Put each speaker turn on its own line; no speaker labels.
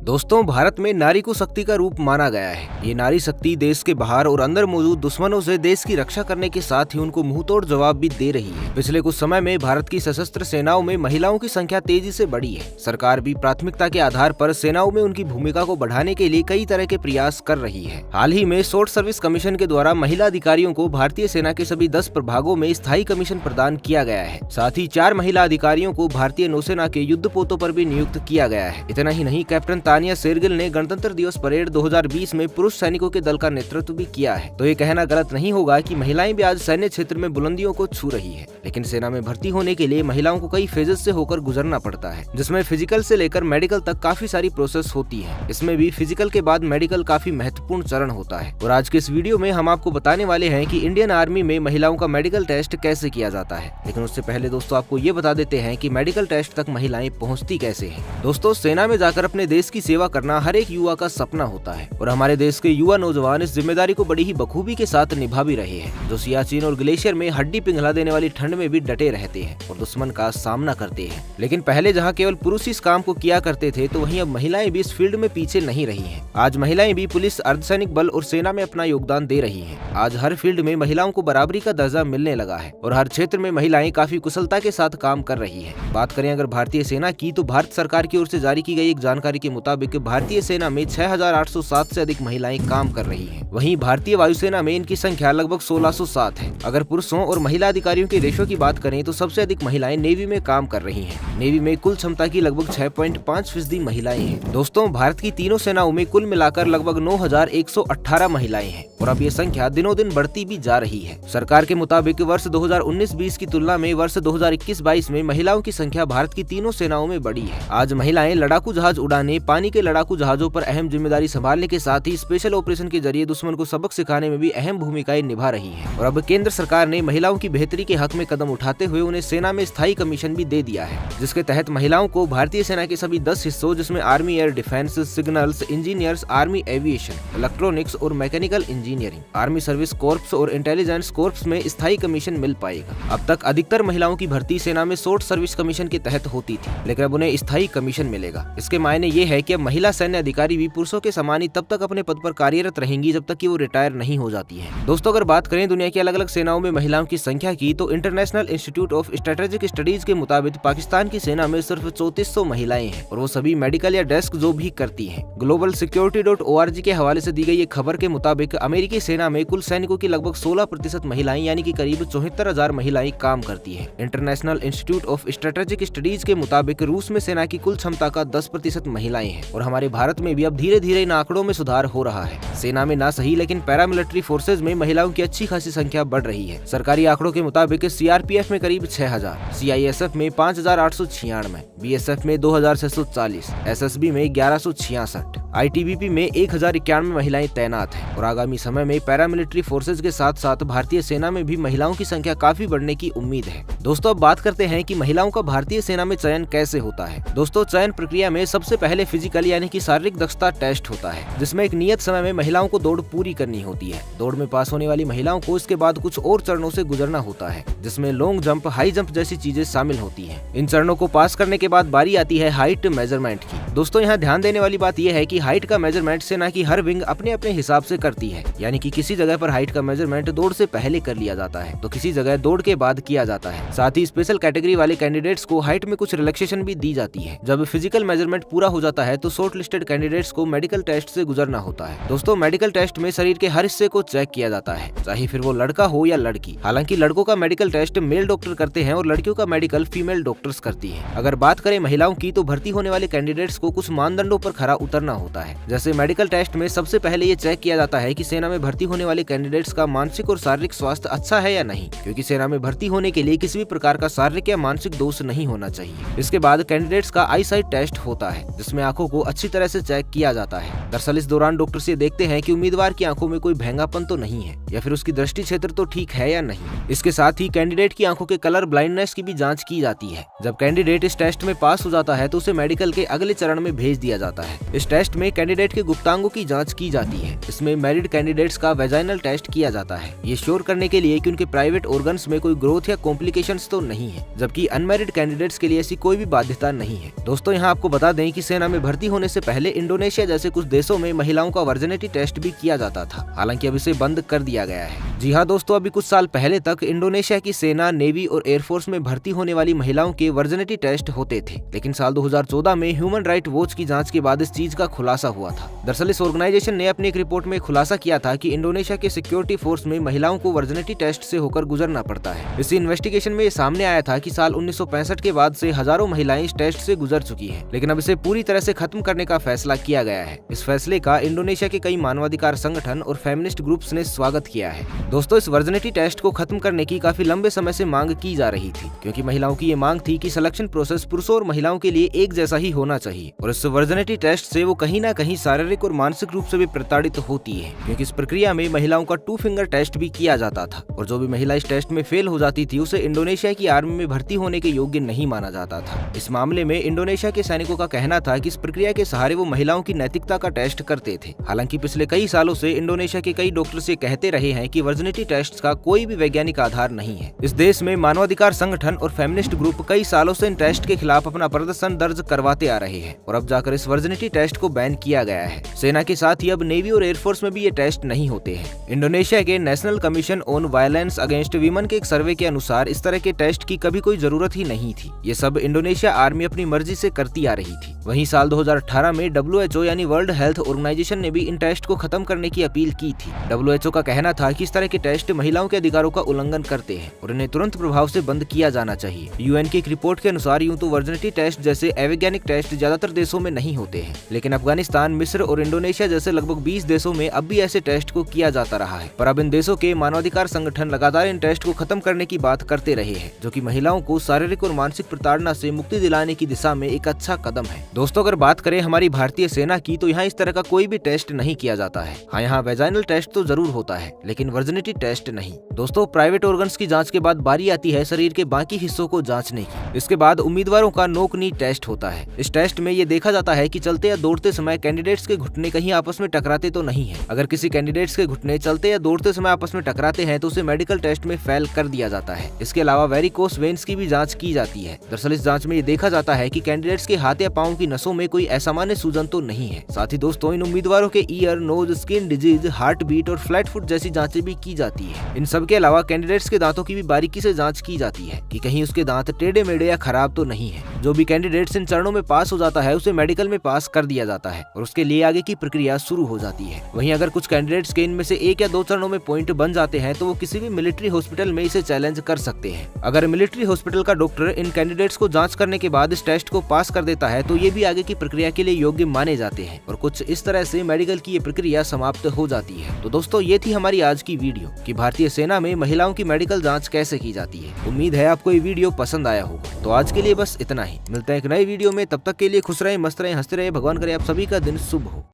दोस्तों, भारत में नारी को शक्ति का रूप माना गया है। ये नारी शक्ति देश के बाहर और अंदर मौजूद दुश्मनों से देश की रक्षा करने के साथ ही उनको मुंहतोड़ जवाब भी दे रही है। पिछले कुछ समय में भारत की सशस्त्र सेनाओं में महिलाओं की संख्या तेजी से बढ़ी है। सरकार भी प्राथमिकता के आधार पर सेनाओं में उनकी भूमिका को बढ़ाने के लिए कई तरह के प्रयास कर रही है। हाल ही में शॉर्ट सर्विस कमीशन के द्वारा महिला अधिकारियों को भारतीय सेना के सभी 10 प्रभागों में स्थायी कमीशन प्रदान किया गया है। साथ ही 4 महिला अधिकारियों को भारतीय नौसेना के युद्ध पोतों पर भी नियुक्त किया गया है। इतना ही नहीं, कैप्टन तानिया शेरगिल ने गणतंत्र दिवस परेड 2020 में पुरुष सैनिकों के दल का नेतृत्व भी किया है। तो ये कहना गलत नहीं होगा कि महिलाएं भी आज सैन्य क्षेत्र में बुलंदियों को छू रही है। लेकिन सेना में भर्ती होने के लिए महिलाओं को कई फेजेस से होकर गुजरना पड़ता है, जिसमें फिजिकल से लेकर मेडिकल तक काफी सारी प्रोसेस होती है। इसमें भी फिजिकल के बाद मेडिकल काफी महत्वपूर्ण चरण होता है। और आज के इस वीडियो में हम आपको बताने वाले हैं कि इंडियन आर्मी में महिलाओं का मेडिकल टेस्ट कैसे किया जाता है। लेकिन उससे पहले दोस्तों आपको ये बता देते हैं कि मेडिकल टेस्ट तक महिलाएं पहुँचती कैसे है। दोस्तों, सेना में जाकर अपने देश की सेवा करना हर एक युवा का सपना होता है और हमारे देश के युवा नौजवान इस जिम्मेदारी को बड़ी ही बखूबी के साथ निभा भी रहे हैं, जो सियाचिन और ग्लेशियर में हड्डी पिघला देने वाली ठंड में भी डटे रहते हैं और दुश्मन का सामना करते हैं। लेकिन पहले जहां केवल पुरुष इस काम को किया करते थे, तो वहीं अब महिलाएं भी इस फील्ड में पीछे नहीं रही हैं। आज महिलाएं भी पुलिस, अर्धसैनिक बल और सेना में अपना योगदान दे रही हैं। आज हर फील्ड में महिलाओं को बराबरी का दर्जा मिलने लगा है और हर क्षेत्र में महिलाएं काफी कुशलता के साथ काम कर रही है। बात करें अगर भारतीय सेना की, तो भारत सरकार की ओर से जारी की गई एक जानकारी के मुताबिक भारतीय सेना में 6807 से अधिक महिलाएं काम कर रही हैं। वहीं भारतीय वायुसेना में इनकी संख्या लगभग 1607 है। अगर पुरुषों और महिला अधिकारियों के रेशो की बात करें, तो सबसे अधिक महिलाएं नेवी में काम कर रही हैं। नेवी में कुल क्षमता की लगभग 6.5% महिलाएं हैं। दोस्तों, भारत की तीनों सेनाओं में कुल मिलाकर लगभग 9118 महिलाएं हैं और अब ये संख्या दिनों दिन बढ़ती भी जा रही है। सरकार के मुताबिक वर्ष 2019-20 की तुलना में वर्ष 2021-22 में महिलाओं की संख्या भारत की तीनों सेनाओं में बढ़ी है। आज महिलाएं लड़ाकू जहाज उड़ाने, पानी के लड़ाकू जहाजों पर अहम जिम्मेदारी संभालने के साथ ही स्पेशल ऑपरेशन के जरिए दुश्मन को सबक सिखाने में भी अहम भूमिकाएं निभा रही हैं। और अब केंद्र सरकार ने महिलाओं की बेहतरी के हक में कदम उठाते हुए उन्हें सेना में स्थायी कमीशन भी दे दिया है, जिसके तहत महिलाओं को भारतीय सेना के सभी 10 हिस्सों, जिसमें army air defence, signals, engineers, army aviation, electronics और mechanical engineering, army service corps और इंटेलिजेंस कॉर्प्स में स्थायी कमीशन मिल पाएगा। अब तक अधिकतर महिलाओं की भर्ती सेना में शॉर्ट सर्विस कमीशन के तहत होती थी, लेकिन अब उन्हें स्थायी कमीशन मिलेगा। इसके मायने ये है कि अब महिला सैन्य अधिकारी भी पुरुषों के समान ही तब तक अपने पद पर कार्यरत रहेंगी जब तक कि वो रिटायर नहीं हो जाती हैं। दोस्तों, अगर बात करें दुनिया की अलग अलग सेनाओं में महिलाओं की संख्या की, तो international institute of strategic studies के मुताबिक पाकिस्तान की सेना में सिर्फ 3400 महिलाएं हैं और वो सभी मेडिकल या डेस्क जॉब भी करती हैं। ग्लोबल सिक्योरिटी.org के हवाले से दी गई एक खबर के मुताबिक अमेरिकी सेना में कुल सैनिकों की लगभग 16% महिलाएं, यानी कि करीब 74,000 महिलाएं काम करती हैं। International institute of strategic studies के मुताबिक रूस में सेना की कुल क्षमता का 10% महिलाएं हैं और हमारे भारत में भी अब धीरे धीरे इन आंकड़ों में सुधार हो रहा है। सेना में ना सही, लेकिन पैरामिलिट्री फोर्सेज में महिलाओं की अच्छी खासी संख्या बढ़ रही है। सरकारी आंकड़ों के मुताबिक सीआरपीएफ में करीब 6000, सीआईएसएफ में 5896, बीएसएफ में 2640, एसएसबी में 1166, आईटीबीपी में 1091 महिलाएं तैनात हैं और आगामी समय में पैरामिलिट्री फोर्सेज के साथ साथ भारतीय सेना में भी महिलाओं की संख्या काफी बढ़ने की उम्मीद है। दोस्तों, अब बात करते हैं कि महिलाओं का भारतीय सेना में चयन कैसे होता है। दोस्तों, चयन प्रक्रिया में सबसे पहले फिजिकल यानी कि शारीरिक दक्षता टेस्ट होता है, जिसमें एक नियत समय में महिलाओं को दौड़ पूरी करनी होती है। दौड़ में पास होने वाली महिलाओं को इसके बाद कुछ और चरणों से गुजरना होता है, जिसमें लॉन्ग जंप, हाई जंप जैसी चीजें शामिल होती हैं। इन चरणों को पास करने के बाद बारी आती है हाइट मेजरमेंट की। दोस्तों, यहाँ ध्यान देने वाली बात यह है कि हाइट का मेजरमेंट सेना की हर विंग अपने अपने हिसाब से करती है, यानी कि किसी जगह पर हाइट का मेजरमेंट दौड़ से पहले कर लिया जाता है, तो किसी जगह दौड़ के बाद किया जाता है। साथ ही स्पेशल कैटेगरी वाले कैंडिडेट्स को हाइट में कुछ रिलैक्सेशन भी दी जाती है। जब फिजिकल मेजरमेंट पूरा हो जाता है, तो शॉर्ट लिस्टेड कैंडिडेट्स को मेडिकल टेस्ट से गुजरना होता है। दोस्तों, मेडिकल टेस्ट में शरीर के हर हिस्से को चेक किया जाता है, चाहे फिर वो लड़का हो या लड़की। हालांकि लड़कों का मेडिकल टेस्ट मेल डॉक्टर करते हैं और लड़कियों का मेडिकल फीमेल डॉक्टर्स करती हैं। अगर बात करें महिलाओं की, तो भर्ती होने वाले कैंडिडेट्स को कुछ मानदंडों पर खरा उतरना होता है। जैसे मेडिकल टेस्ट में सबसे पहले ये चेक किया जाता है कि सेना में भर्ती होने वाले कैंडिडेट्स का मानसिक और शारीरिक स्वास्थ्य अच्छा है या नहीं, क्योंकि सेना में भर्ती होने के लिए किसी भी प्रकार का शारीरिक या मानसिक दोष नहीं होना चाहिए। इसके बाद कैंडिडेट्स का आई साइट टेस्ट होता है, जिसमें आंखों को अच्छी तरह से चेक किया जाता है। दरअसल इस दौरान डॉक्टर से देखते हैं कि उम्मीदवार की आंखों में कोई भैंगापन तो नहीं है या फिर उसकी दृष्टि क्षेत्र तो ठीक है या नहीं। इसके साथ ही कैंडिडेट की आंखों के कलर ब्लाइंडनेस की भी जांच की जाती है। जब कैंडिडेट इस टेस्ट में पास हो जाता है, तो उसे मेडिकल के अगले चरण में भेज दिया जाता है। इस टेस्ट में कैंडिडेट के गुप्तांगों की जांच की जाती है। इसमें मैरिड कैंडिडेट्स का वेजाइनल टेस्ट किया जाता है, ये श्योर करने के लिए कि उनके प्राइवेट ऑर्गन्स में कोई ग्रोथ या कॉम्प्लिकेशंस तो नहीं है, जबकि अनमैरिड कैंडिडेट्स के लिए ऐसी कोई भी बाध्यता नहीं है। दोस्तों यहाँ आपको बता दें कि सेना में भर्ती होने से पहले इंडोनेशिया जैसे कुछ देशों में महिलाओं का वर्जिनिटी टेस्ट भी किया जाता था, हालांकि अब इसे बंद कर दिया गया है। जी हाँ दोस्तों, अभी कुछ साल पहले तक इंडोनेशिया की सेना, नेवी और एयरफोर्स में भर्ती होने वाली महिलाओं के वर्जिनिटी टेस्ट होते थे, लेकिन साल 2014 में ह्यूमन राइट वॉच की जांच के बाद इस चीज का खुलासा हुआ था। दरअसल इस ऑर्गेनाइजेशन ने अपनी एक रिपोर्ट में खुलासा किया था कि इंडोनेशिया के सिक्योरिटी फोर्स में महिलाओं को वर्जिनिटी टेस्ट से होकर गुजरना पड़ता है। इसी इन्वेस्टिगेशन में ये सामने आया था कि साल 1965 के बाद से हजारों महिलाएं इस टेस्ट से गुजर चुकी हैं, लेकिन अब इसे पूरी तरह से खत्म करने का फैसला किया गया है। इस फैसले का इंडोनेशिया के कई मानवाधिकार संगठन और फेमिनिस्ट ग्रुप्स ने स्वागत किया है। दोस्तों, इस वर्जिनिटी टेस्ट को खत्म करने की काफी लंबे समय से मांग की जा रही थी, क्योंकि महिलाओं की ये मांग थी कि सिलेक्शन प्रोसेस पुरुषों और महिलाओं के लिए एक जैसा ही होना चाहिए, और इस वर्जिनिटी टेस्ट से वो कहीं ना कहीं शारीरिक और मानसिक रूप से भी प्रताड़ित होती है, क्योंकि इस प्रक्रिया में महिलाओं का 2 फिंगर टेस्ट भी किया जाता था, और जो भी महिला इस टेस्ट में फेल हो जाती थी उसे इंडोनेशिया की आर्मी में भर्ती होने के योग्य नहीं माना जाता था। इस मामले में इंडोनेशिया के सैनिकों का कहना था कि इस प्रक्रिया के सहारे वो महिलाओं की नैतिकता का टेस्ट करते थे। हालांकि पिछले कई सालों से इंडोनेशिया के कई डॉक्टर ये कहते रहे हैं कि वर्जिनिटी टेस्ट का कोई भी वैज्ञानिक आधार नहीं है। इस देश में मानवाधिकार संगठन और फेमिनिस्ट ग्रुप कई सालों से इन टेस्ट के खिलाफ अपना प्रदर्शन दर्ज करवाते आ रहे हैं, और अब जाकर इस वर्जिनिटी टेस्ट को बैन किया गया है। सेना के साथ ही अब नेवी और एयरफोर्स में भी ये टेस्ट नहीं होते हैं। इंडोनेशिया के national commission on violence against women के एक सर्वे के अनुसार इस तरह के टेस्ट की कभी कोई जरूरत ही नहीं थी। ये सब इंडोनेशिया आर्मी अपनी मर्जी से करती आ रही थी। वहीं साल 2018 में WHO यानी वर्ल्ड हेल्थ ऑर्गेनाइजेशन ने भी इन टेस्ट को खत्म करने की अपील की थी। WHO का कहना था कि इस तरह के टेस्ट महिलाओं के अधिकारों का उल्लंघन करते हैं और इन्हें तुरंत प्रभाव से बंद किया जाना चाहिए। UN की एक रिपोर्ट के अनुसार यूं तो वर्जिनिटी टेस्ट जैसे अवैज्ञानिक टेस्ट ज्यादातर देशों में नहीं होते हैं, लेकिन अफगानिस्तान, मिस्र और इंडोनेशिया जैसे लगभग 20 देशों में अब भी ऐसे टेस्ट को किया जाता रहा है। पर अब इन देशों के मानवाधिकार संगठन लगातार इन टेस्ट को खत्म करने की बात करते रहे हैं, जो कि महिलाओं को शारीरिक और मानसिक प्रताड़ना से मुक्ति दिलाने की दिशा में एक अच्छा कदम है। दोस्तों, अगर बात करें हमारी भारतीय सेना की, तो यहाँ इस तरह का कोई भी टेस्ट नहीं किया जाता है। हाँ, यहाँ वेजाइनल टेस्ट तो जरूर होता है, लेकिन वर्जिनिटी टेस्ट नहीं। दोस्तों, प्राइवेट ऑर्गन्स की जांच के बाद बारी आती है शरीर के बाकी हिस्सों को जांचने की। इसके बाद उम्मीदवारों का नोक नी टेस्ट होता है। इस टेस्ट में ये देखा जाता है कि चलते या दौड़ते समय कैंडिडेट्स के घुटने कहीं आपस में टकराते तो नहीं है। अगर किसी कैंडिडेट्स के घुटने चलते या दौड़ते समय आपस में टकराते हैं तो उसे मेडिकल टेस्ट में फेल कर दिया जाता है। इसके अलावा वेरिकोस वेन्स की भी जांच की जाती है। दरअसल इस जांच में ये देखा जाता है कि कैंडिडेट्स के हाथ या पांव की नसों में कोई असामान्य सूजन तो नहीं है। साथ ही दोस्तों, इन उम्मीदवारों के ear, nose, skin disease, heartbeat और फ्लैट फुट जैसी जांचें भी की जाती है। इन सब के अलावा कैंडिडेट्स के दांतों की भी बारीकी से जांच की जाती है कि कहीं उसके दांत टेढ़े मेढ़े या खराब तो नहीं है। जो भी कैंडिडेट्स इन चरणों में पास हो जाता है उसे मेडिकल में पास कर दिया जाता है और उसके लिए आगे की प्रक्रिया शुरू हो जाती है। वहीं अगर कुछ कैंडिडेट्स के इनमें से 1 या 2 चरणों में पॉइंट बन जाते हैं तो वो किसी भी मिलिट्री हॉस्पिटल में इसे चैलेंज कर सकते हैं। अगर मिलिट्री हॉस्पिटल का डॉक्टर इन कैंडिडेट्स को जांच करने के बाद इस टेस्ट को पास कर देता है तो ये भी आगे की प्रक्रिया के लिए योग्य माने जाते हैं, और कुछ इस तरह से मेडिकल की ये प्रक्रिया समाप्त हो जाती है। तो दोस्तों, ये थी हमारी आज की वीडियो कि भारतीय सेना में महिलाओं की मेडिकल जांच कैसे की जाती है। उम्मीद है आपको ये वीडियो पसंद आया होगा। तो आज के लिए बस इतना ही। मिलते हैं एक नई वीडियो में, तब तक के लिए खुश रहें, मस्त रहें, हंसते रहें। भगवान करे आप सभी का दिन शुभ हो।